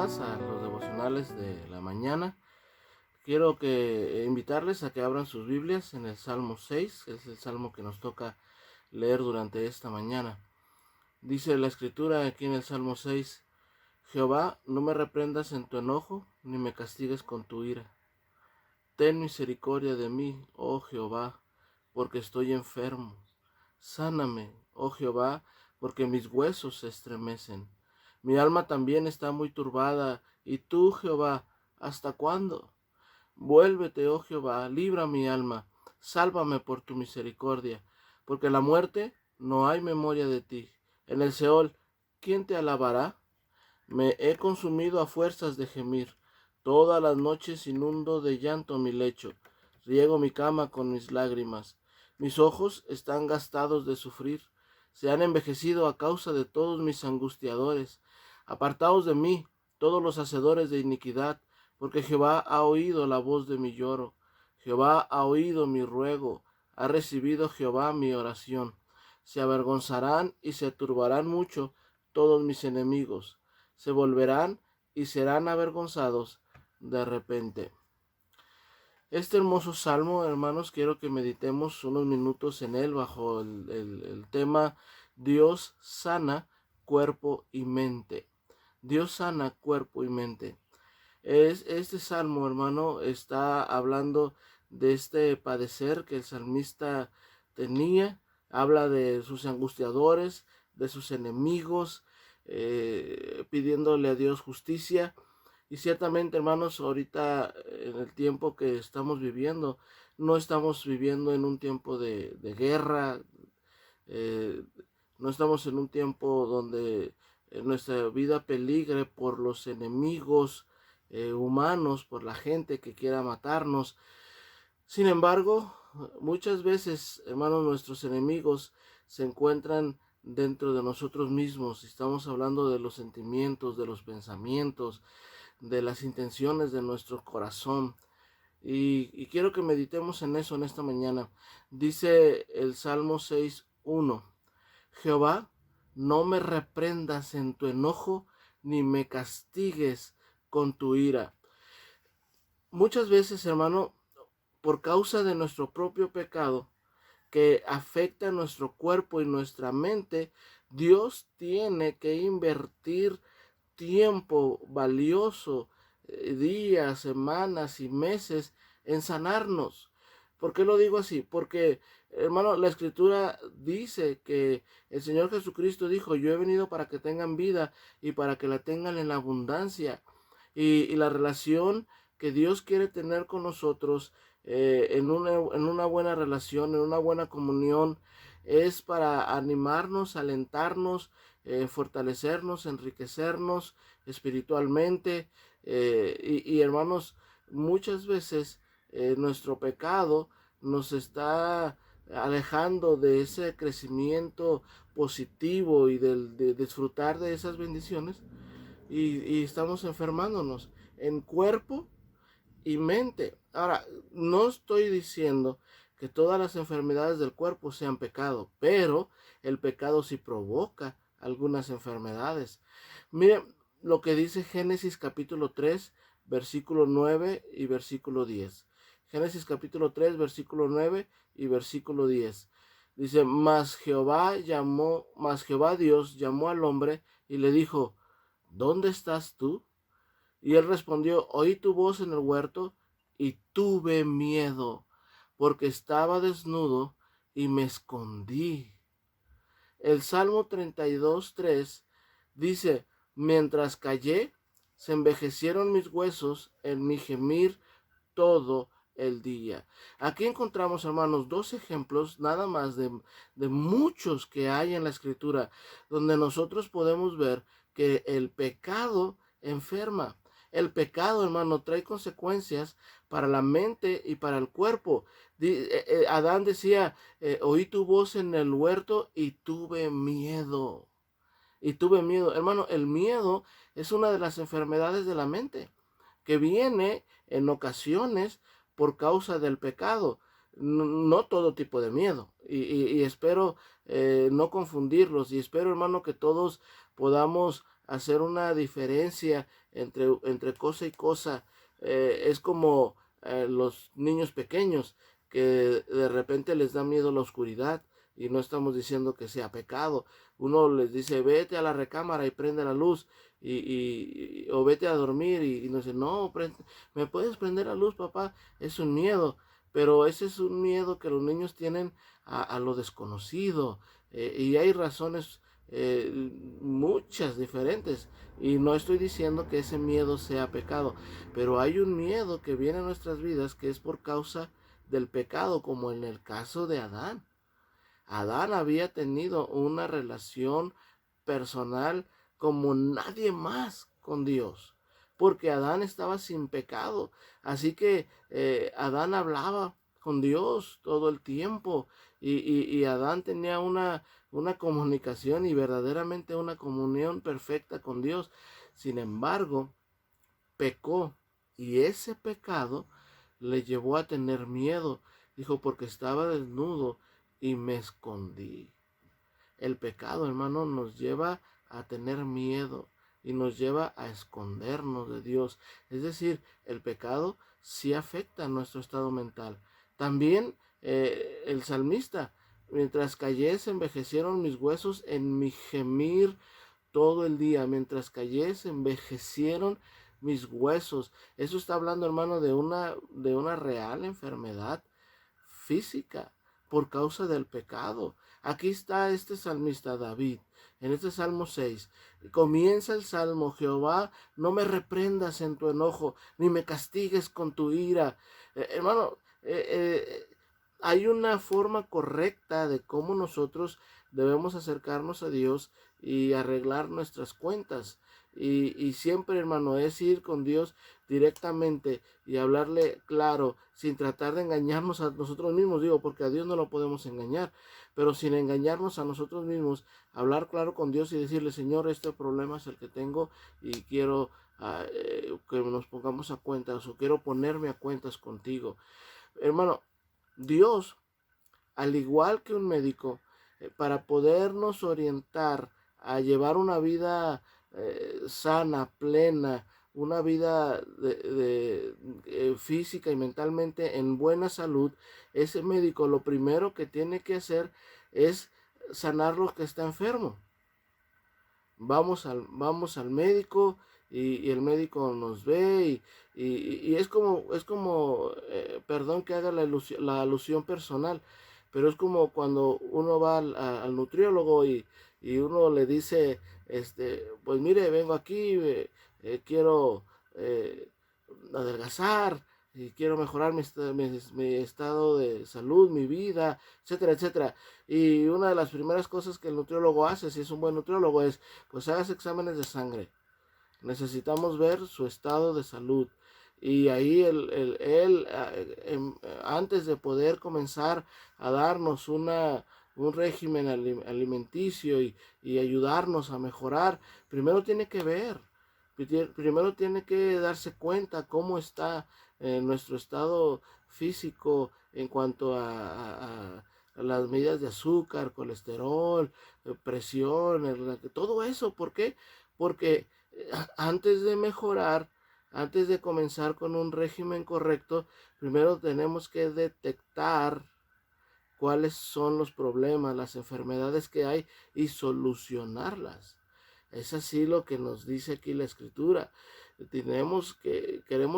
más a los devocionales de la mañana. Quiero invitarles a que abran sus Biblias en el Salmo 6, que es el salmo que nos toca leer durante esta mañana. Dice la escritura aquí en el Salmo 6: Jehová, no me reprendas en tu enojo, ni me castigues con tu ira. Ten misericordia de mí, oh Jehová, porque estoy enfermo. Sáname, oh Jehová, porque mis huesos se estremecen. Mi alma también está muy turbada, y tú, Jehová, ¿hasta cuándo? Vuélvete, oh Jehová, libra mi alma, sálvame por tu misericordia, porque en la muerte no hay memoria de ti. En el Seol, ¿quién te alabará? Me he consumido a fuerzas de gemir. Todas las noches inundo de llanto mi lecho. Riego mi cama con mis lágrimas. Mis ojos están gastados de sufrir. Se han envejecido a causa de todos mis angustiadores. Apartaos de mí, todos los hacedores de iniquidad, porque Jehová ha oído la voz de mi lloro. Jehová ha oído mi ruego. Ha recibido Jehová mi oración. Se avergonzarán y se turbarán mucho todos mis enemigos. Se volverán y serán avergonzados de repente. Este hermoso salmo, hermanos, quiero que meditemos unos minutos en él bajo el tema Dios sana cuerpo y mente. Dios sana cuerpo y mente. Este salmo, hermano, está hablando de este padecer que el salmista tenía. Habla de sus angustiadores, de sus enemigos, pidiéndole a Dios justicia. Y ciertamente, hermanos, ahorita en el tiempo que estamos viviendo, no estamos viviendo en un tiempo de guerra, eh, no estamos en un tiempo donde nuestra vida peligre por los enemigos humanos, por la gente que quiera matarnos. Sin embargo, muchas veces, hermanos, nuestros enemigos se encuentran dentro de nosotros mismos. Estamos hablando de los sentimientos, de los pensamientos, de las intenciones de nuestro corazón. Y quiero que meditemos en eso en esta mañana. Dice el Salmo 6:1: Jehová, no me reprendas en tu enojo, ni me castigues con tu ira. Muchas veces, hermano, por causa de nuestro propio pecado, que afecta nuestro cuerpo y nuestra mente, Dios tiene que invertir tiempo valioso, días, semanas y meses en sanarnos. ¿Por qué lo digo así? Porque, hermano, la escritura dice que el Señor Jesucristo dijo: yo he venido para que tengan vida y para que la tengan en abundancia. Y la relación que Dios quiere tener con nosotros, en una buena relación, en una buena comunión, es para animarnos, alentarnos, fortalecernos, enriquecernos espiritualmente. Hermanos, muchas veces nuestro pecado nos está alejando de ese crecimiento positivo y de disfrutar de esas bendiciones, y estamos enfermándonos en cuerpo y mente. Ahora, no estoy diciendo que todas las enfermedades del cuerpo sean pecado, pero el pecado sí provoca algunas enfermedades. Miren lo que dice Génesis capítulo 3, versículo 9 y versículo 10. Génesis capítulo 3, versículo 9 y versículo 10. Dice: Mas Jehová Dios llamó al hombre y le dijo: ¿Dónde estás tú? Y él respondió: Oí tu voz en el huerto y tuve miedo, porque estaba desnudo y me escondí. El Salmo 32:3 dice: Mientras callé, se envejecieron mis huesos en mi gemir todo el día. Aquí encontramos, hermanos, dos ejemplos nada más de muchos que hay en la escritura, donde nosotros podemos ver que el pecado enferma. El pecado, hermano, trae consecuencias para la mente y para el cuerpo. Adán decía: oí tu voz en el huerto y tuve miedo. Y tuve miedo. Hermano, el miedo es una de las enfermedades de la mente, que viene en ocasiones por causa del pecado. No todo tipo de miedo. Y espero no confundirlos. Y espero, hermano, que todos podamos hacer una diferencia entre cosa y cosa. Es como los niños pequeños que de repente les da miedo la oscuridad, y no estamos diciendo que sea pecado. Uno les dice, vete a la recámara y prende la luz, o vete a dormir, y nos dice, no, ¿me puedes prender la luz, papá? Es un miedo, pero ese es un miedo que los niños tienen a lo desconocido, y hay razones muchas diferentes, y no estoy diciendo que ese miedo sea pecado, pero hay un miedo que viene a nuestras vidas que es por causa del pecado, como en el caso de Adán. Adán había tenido una relación personal como nadie más con Dios, porque Adán estaba sin pecado. Así que Adán hablaba con Dios todo el tiempo, y Adán tenía una comunicación y verdaderamente una comunión perfecta con Dios. Sin embargo, pecó, y ese pecado le llevó a tener miedo. Dijo, porque estaba desnudo y me escondí. El pecado, hermano, nos lleva a tener miedo y nos lleva a escondernos de Dios. Es decir, el pecado sí afecta nuestro estado mental. También el salmista, mientras callé se envejecieron mis huesos en mi gemir todo el día. Mientras callé se envejecieron mis huesos. Eso está hablando, hermano, de una real enfermedad física por causa del pecado. Aquí está este salmista David, en este Salmo 6. Comienza el Salmo: Jehová, no me reprendas en tu enojo, ni me castigues con tu ira. Hermano, hay una forma correcta de cómo nosotros debemos acercarnos a Dios y arreglar nuestras cuentas. Y siempre, hermano, es ir con Dios directamente y hablarle claro, sin tratar de engañarnos a nosotros mismos. Digo, porque a Dios no lo podemos engañar, pero sin engañarnos a nosotros mismos, hablar claro con Dios y decirle: Señor, este problema es el que tengo, y quiero que nos pongamos a cuentas, o quiero ponerme a cuentas contigo. Hermano, Dios, al igual que un médico, para podernos orientar a llevar una vida sana, plena, una vida física y mentalmente en buena salud, ese médico lo primero que tiene que hacer es sanar lo que está enfermo. Vamos al médico, y el médico nos ve, y es como perdón que haga la alusión personal, pero es como cuando uno va al nutriólogo, y uno le dice, pues mire, vengo aquí, quiero adelgazar, y quiero mejorar mi estado de salud, mi vida, etcétera, etcétera. Y una de las primeras cosas que el nutriólogo hace, si es un buen nutriólogo, es: pues hagas exámenes de sangre. Necesitamos ver su estado de salud. Y ahí él, antes de poder comenzar a darnos un régimen alimenticio, y ayudarnos a mejorar, primero tiene que ver, primero tiene que darse cuenta cómo está nuestro estado físico en cuanto a las medidas de azúcar, colesterol, presión, todo eso. ¿Por qué? Porque antes de mejorar, antes de comenzar con un régimen correcto, primero tenemos que detectar cuáles son los problemas, las enfermedades que hay, y solucionarlas. Es así lo que nos dice aquí la Escritura. Queremos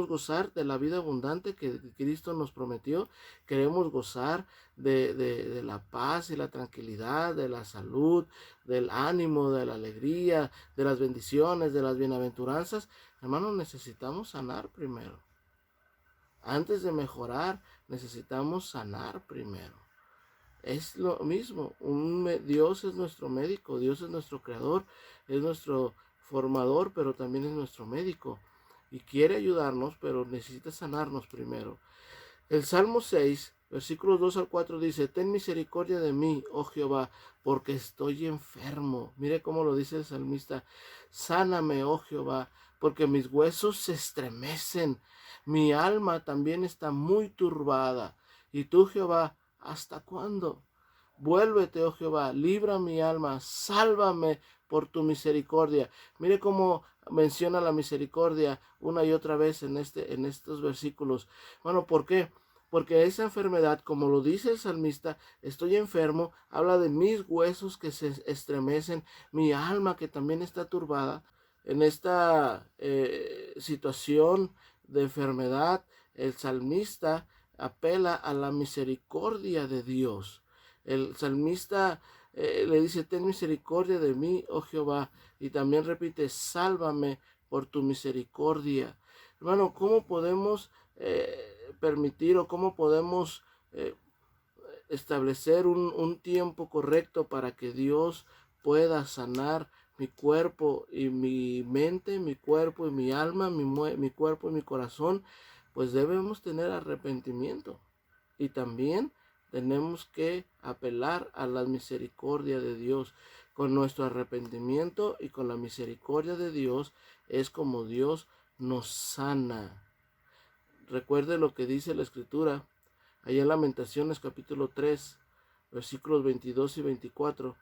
gozar de la vida abundante que Cristo nos prometió. Queremos gozar de la paz y la tranquilidad, de la salud, del ánimo, de la alegría, de las bendiciones, de las bienaventuranzas. Hermanos, necesitamos sanar primero. Antes de mejorar, necesitamos sanar primero. Es lo mismo, Dios es nuestro médico, Dios es nuestro creador, es nuestro formador, pero también es nuestro médico, y quiere ayudarnos, pero necesita sanarnos primero. El Salmo 6, versículos 2 al 4 dice: ten misericordia de mí, oh Jehová, porque estoy enfermo. Mire cómo lo dice el salmista: sáname, oh Jehová, porque mis huesos se estremecen, mi alma también está muy turbada. Y tú, Jehová, ¿hasta cuándo? Vuélvete, oh Jehová, libra mi alma, sálvame por tu misericordia. Mire cómo menciona la misericordia una y otra vez en estos versículos. Bueno, ¿por qué? Porque esa enfermedad, como lo dice el salmista, estoy enfermo, habla de mis huesos que se estremecen, mi alma que también está turbada. En esta situación de enfermedad, el salmista apela a la misericordia de Dios. El salmista le dice, ten misericordia de mí, oh Jehová, y también repite, sálvame por tu misericordia. Hermano, ¿cómo podemos permitir o cómo podemos establecer un tiempo correcto para que Dios pueda sanar mi cuerpo y mi mente, mi cuerpo y mi alma, mi cuerpo y mi corazón? Pues debemos tener arrepentimiento y también tenemos que apelar a la misericordia de Dios. Con nuestro arrepentimiento y con la misericordia de Dios es como Dios nos sana. Recuerde lo que dice la Escritura allá en Lamentaciones capítulo 3, versículos 22 y 24.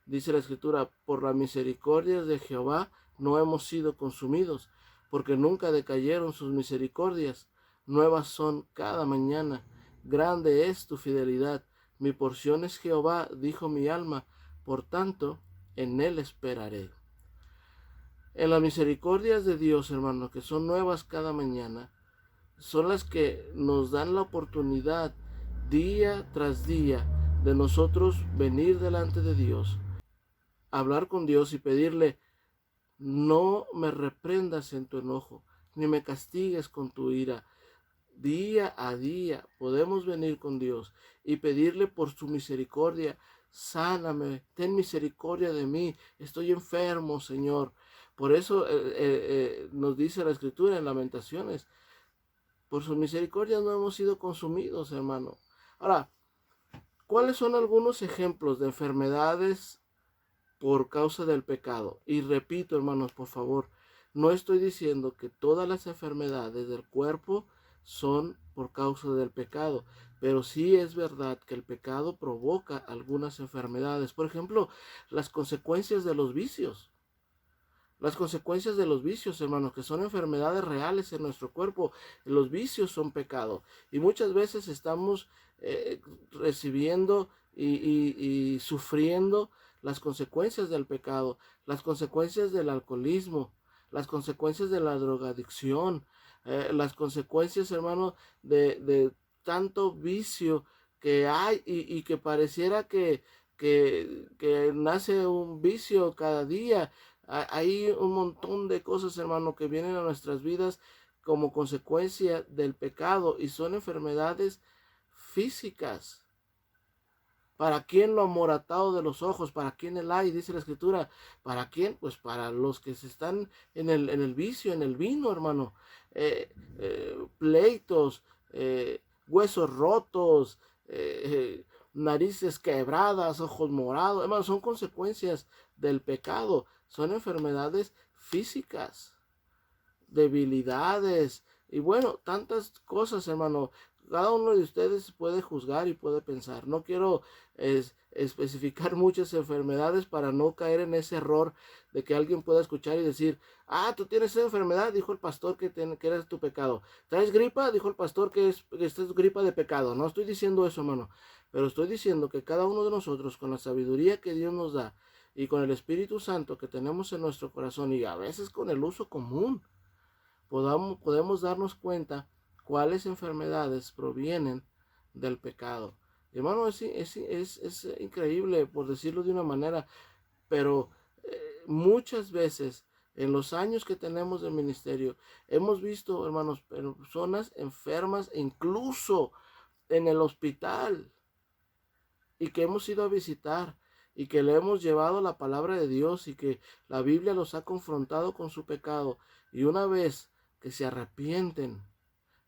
Dice la Escritura, por la misericordia de Jehová no hemos sido consumidos, porque nunca decayeron sus misericordias. Nuevas son cada mañana. Grande es tu fidelidad. Mi porción es Jehová, dijo mi alma, por tanto, en él esperaré. En las misericordias de Dios, hermano, que son nuevas cada mañana, son las que nos dan la oportunidad día tras día de nosotros venir delante de Dios, hablar con Dios y pedirle, no me reprendas en tu enojo, ni me castigues con tu ira. Día a día podemos venir con Dios y pedirle por su misericordia, sáname, ten misericordia de mí, estoy enfermo, Señor. Por eso nos dice la Escritura en Lamentaciones, por sus misericordias no hemos sido consumidos, hermano. Ahora, ¿cuáles son algunos ejemplos de enfermedades por causa del pecado? Y repito, hermanos, por favor, no estoy diciendo que todas las enfermedades del cuerpo son por causa del pecado, pero sí es verdad que el pecado provoca algunas enfermedades. Por ejemplo, las consecuencias de los vicios. Las consecuencias de los vicios, hermanos, que son enfermedades reales en nuestro cuerpo. Los vicios son pecado. Y muchas veces estamos recibiendo y sufriendo las consecuencias del pecado, las consecuencias del alcoholismo, las consecuencias de la drogadicción, las consecuencias, hermano, de tanto vicio que hay y que pareciera que nace un vicio cada día. Hay un montón de cosas, hermano, que vienen a nuestras vidas como consecuencia del pecado y son enfermedades físicas. ¿Para quién lo amoratado de los ojos? ¿Para quién el hay? Dice la Escritura. ¿Para quién? Pues para los que se están en el vicio, en el vino, hermano. Pleitos, huesos rotos, narices quebradas, ojos morados. Hermano, son consecuencias del pecado. Son enfermedades físicas, debilidades y bueno, tantas cosas, hermano. Cada uno de ustedes puede juzgar y puede pensar. No quiero especificar muchas enfermedades para no caer en ese error de que alguien pueda escuchar y decir, ah, tú tienes esa enfermedad, dijo el pastor que era tu pecado. ¿Traes gripa? Dijo el pastor que esta es gripa de pecado. No estoy diciendo eso, hermano, pero estoy diciendo que cada uno de nosotros, con la sabiduría que Dios nos da y con el Espíritu Santo que tenemos en nuestro corazón y a veces con el uso común, podemos darnos cuenta cuáles enfermedades provienen del pecado. Hermano, es increíble, por decirlo de una manera, pero muchas veces en los años que tenemos de ministerio, hemos visto, hermanos, personas enfermas, incluso en el hospital, y que hemos ido a visitar, y que le hemos llevado la palabra de Dios, y que la Biblia los ha confrontado con su pecado, y una vez que se arrepienten,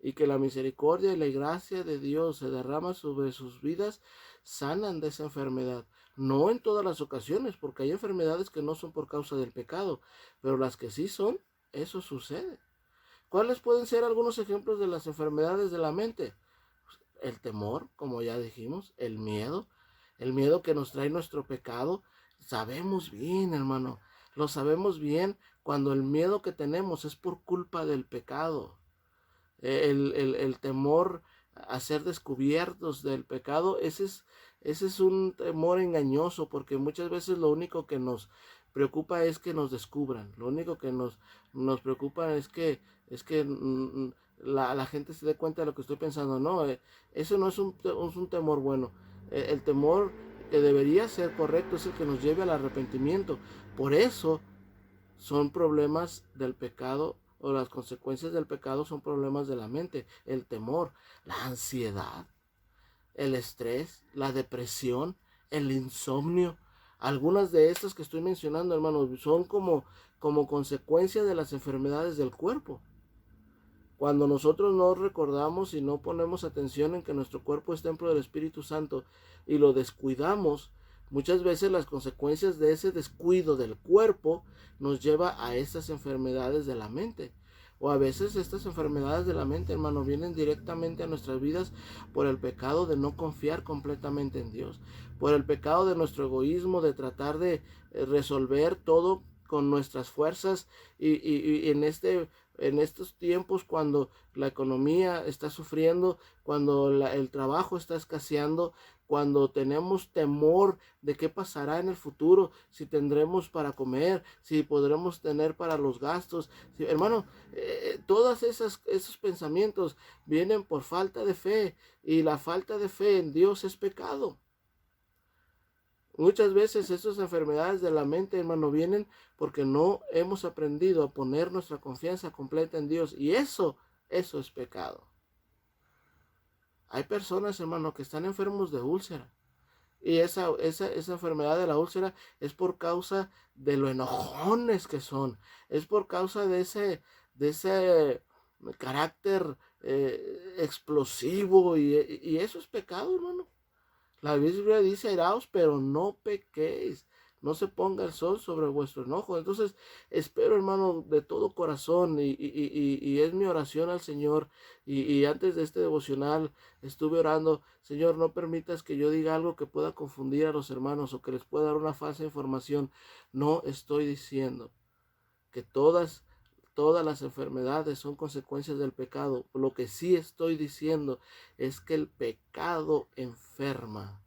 y que la misericordia y la gracia de Dios se derrama sobre sus vidas, sanan de esa enfermedad. No en todas las ocasiones, porque hay enfermedades que no son por causa del pecado, pero las que sí son, eso sucede. ¿Cuáles pueden ser algunos ejemplos de las enfermedades de la mente? El temor, como ya dijimos, el miedo, el miedo que nos trae nuestro pecado, sabemos bien, hermano, lo sabemos bien cuando el miedo que tenemos es por culpa del pecado. El temor a ser descubiertos del pecado, ese es un temor engañoso, porque muchas veces lo único que nos preocupa es que nos descubran, lo único que nos preocupa es que la gente se dé cuenta de lo que estoy pensando. No, eso no es un temor bueno. El temor que debería ser correcto es el que nos lleve al arrepentimiento. Por eso son problemas del pecado, o las consecuencias del pecado son problemas de la mente, el temor, la ansiedad, el estrés, la depresión, el insomnio. Algunas de estas que estoy mencionando, hermanos, son como consecuencia de las enfermedades del cuerpo. Cuando nosotros no recordamos y no ponemos atención en que nuestro cuerpo es templo del Espíritu Santo y lo descuidamos, muchas veces las consecuencias de ese descuido del cuerpo nos lleva a estas enfermedades de la mente. O a veces estas enfermedades de la mente, hermano, vienen directamente a nuestras vidas por el pecado de no confiar completamente en Dios, por el pecado de nuestro egoísmo, de tratar de resolver todo con nuestras fuerzas y en estos tiempos cuando la economía está sufriendo, cuando el trabajo está escaseando, cuando tenemos temor de qué pasará en el futuro, si tendremos para comer, si podremos tener para los gastos. Si, hermano, todos esos pensamientos vienen por falta de fe, y la falta de fe en Dios es pecado. Muchas veces estas enfermedades de la mente, hermano, vienen porque no hemos aprendido a poner nuestra confianza completa en Dios. Y eso es pecado. Hay personas, hermano, que están enfermos de úlcera. Y esa enfermedad de la úlcera es por causa de lo enojones que son. Es por causa de ese carácter explosivo. Y eso es pecado, hermano. La Biblia dice: airaos, pero no pequéis. No se ponga el sol sobre vuestro enojo. Entonces, espero, hermano, de todo corazón, y es mi oración al Señor. Y antes de este devocional estuve orando: Señor, no permitas que yo diga algo que pueda confundir a los hermanos o que les pueda dar una falsa información. No estoy diciendo que todas las enfermedades son consecuencias del pecado. Lo que sí estoy diciendo es que el pecado enferma.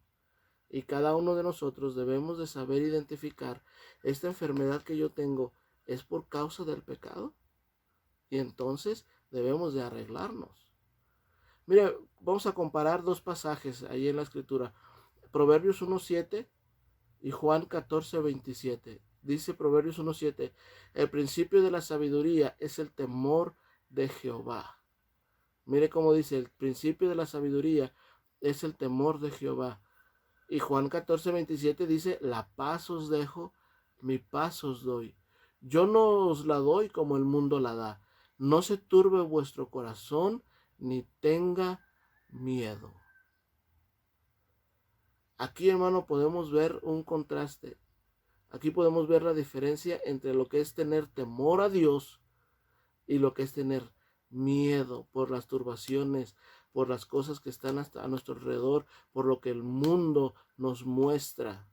Y cada uno de nosotros debemos de saber identificar: esta enfermedad que yo tengo es por causa del pecado. Y entonces debemos de arreglarnos. Mire, vamos a comparar dos pasajes ahí en la escritura. Proverbios 1:7 y Juan 14:27. Dice Proverbios 1:7: el principio de la sabiduría es el temor de Jehová. Mire cómo dice: el principio de la sabiduría es el temor de Jehová. Y Juan 14:27 dice: la paz os dejo, mi paz os doy. Yo no os la doy como el mundo la da. No se turbe vuestro corazón, ni tenga miedo. Aquí, hermano, podemos ver un contraste. Aquí podemos ver la diferencia entre lo que es tener temor a Dios y lo que es tener miedo por las turbaciones, por las cosas que están hasta a nuestro alrededor, por lo que el mundo nos muestra.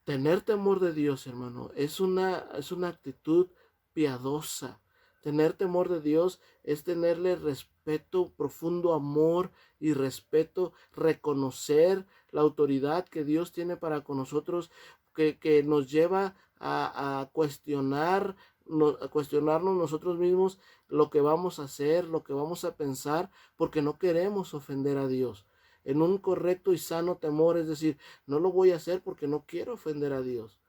Tener temor de Dios, hermano, es una actitud piadosa. Tener temor de Dios es tenerle respeto, profundo amor y respeto, reconocer la autoridad que Dios tiene para con nosotros, que nos lleva a cuestionarnos nosotros mismos lo que vamos a hacer, lo que vamos a pensar, porque no queremos ofender a Dios. En un correcto y sano temor, es decir, no lo voy a hacer porque no quiero ofender a Dios.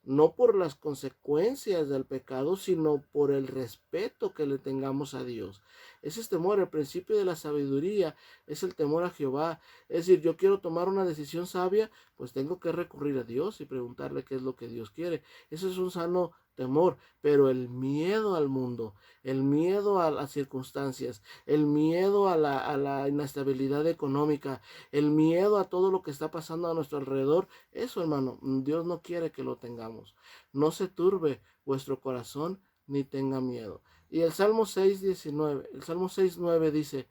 No por las consecuencias del pecado, sino por el respeto que le tengamos a Dios. Ese es temor. El principio de la sabiduría es el temor a Jehová. Es decir, yo quiero tomar una decisión sabia, pues tengo que recurrir a Dios y preguntarle qué es lo que Dios quiere. Ese es un sano temor. Pero el miedo al mundo, el miedo a las circunstancias, el miedo a la inestabilidad económica, el miedo a todo lo que está pasando a nuestro alrededor, eso, hermano, Dios no quiere que lo tengamos. No se turbe vuestro corazón, ni tenga miedo. Y el Salmo 6:9 dice: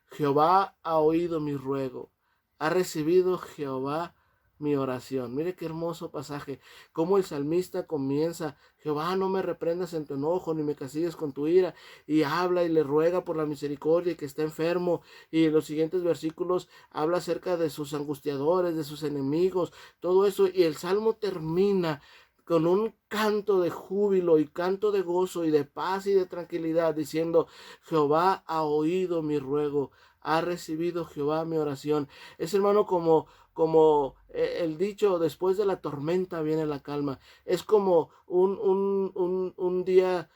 Jehová ha oído mi ruego, Ha recibido Jehová mi oración. Mire qué hermoso pasaje. Cómo el salmista comienza: Jehová, no me reprendas en tu enojo, ni me castigues con tu ira. Y habla y le ruega por la misericordia y que está enfermo. Y en los siguientes versículos habla acerca de sus angustiadores, de sus enemigos, todo eso. Y el salmo termina con un canto de júbilo y canto de gozo y de paz y de tranquilidad, diciendo: Jehová ha oído mi ruego, ha recibido Jehová mi oración. Es, hermano, como el dicho: después de la tormenta viene la calma. Es como un día,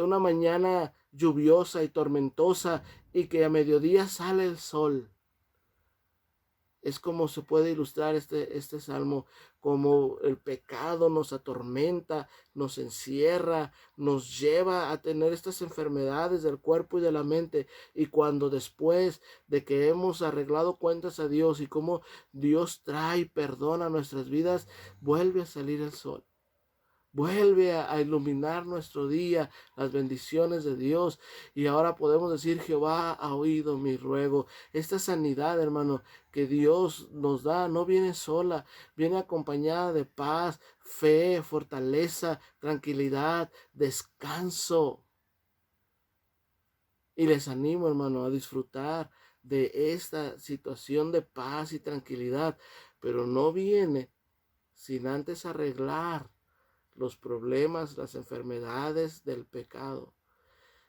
una mañana lluviosa y tormentosa, y que a mediodía sale el sol. Es como se puede ilustrar este salmo: como el pecado nos atormenta, nos encierra, nos lleva a tener estas enfermedades del cuerpo y de la mente. Y cuando después de que hemos arreglado cuentas a Dios y como Dios trae perdón a nuestras vidas, vuelve a salir el sol. Vuelve a iluminar nuestro día, las bendiciones de Dios. Y ahora podemos decir: Jehová ha oído mi ruego. Esta sanidad, hermano, que Dios nos da, no viene sola, viene acompañada de paz, fe, fortaleza, tranquilidad, descanso. Y les animo, hermano, a disfrutar de esta situación de paz y tranquilidad. Pero no viene sin antes arreglar los problemas, las enfermedades del pecado.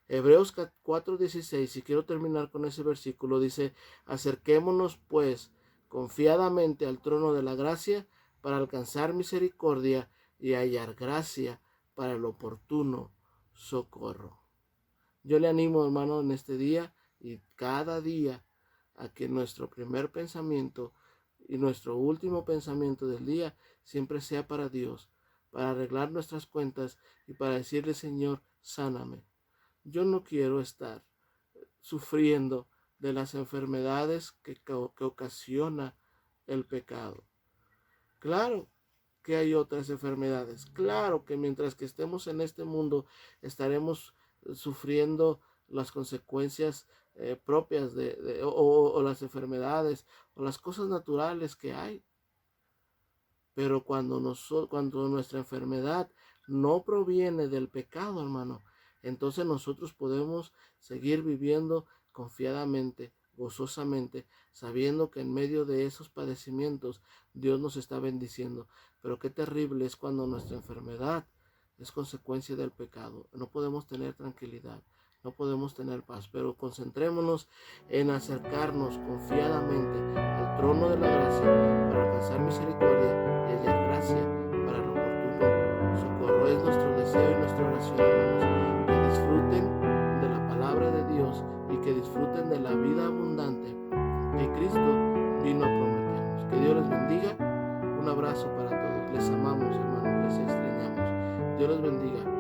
Hebreos 4:16, y quiero terminar con ese versículo, dice: acerquémonos pues confiadamente al trono de la gracia para alcanzar misericordia y hallar gracia para el oportuno socorro. Yo le animo, hermano, en este día y cada día, a que nuestro primer pensamiento y nuestro último pensamiento del día siempre sea para Dios, para arreglar nuestras cuentas y para decirle: Señor, sáname. Yo no quiero estar sufriendo de las enfermedades que ocasiona el pecado. Claro que hay otras enfermedades. Claro que mientras que estemos en este mundo estaremos sufriendo las consecuencias propias o las enfermedades o las cosas naturales que hay. Pero cuando nuestra enfermedad no proviene del pecado, hermano, entonces nosotros podemos seguir viviendo confiadamente, gozosamente, sabiendo que en medio de esos padecimientos Dios nos está bendiciendo. Pero qué terrible es cuando nuestra enfermedad es consecuencia del pecado. No podemos tener tranquilidad, no podemos tener paz, pero concentrémonos en acercarnos confiadamente al trono de la gracia para alcanzar misericordia y hallar gracia para el oportuno socorro. Es nuestro deseo y nuestra oración, hermanos, que disfruten de la palabra de Dios y que disfruten de la vida abundante que Cristo vino a prometernos. Que Dios les bendiga. Un abrazo para todos. Les amamos, hermanos, les extrañamos. Dios les bendiga.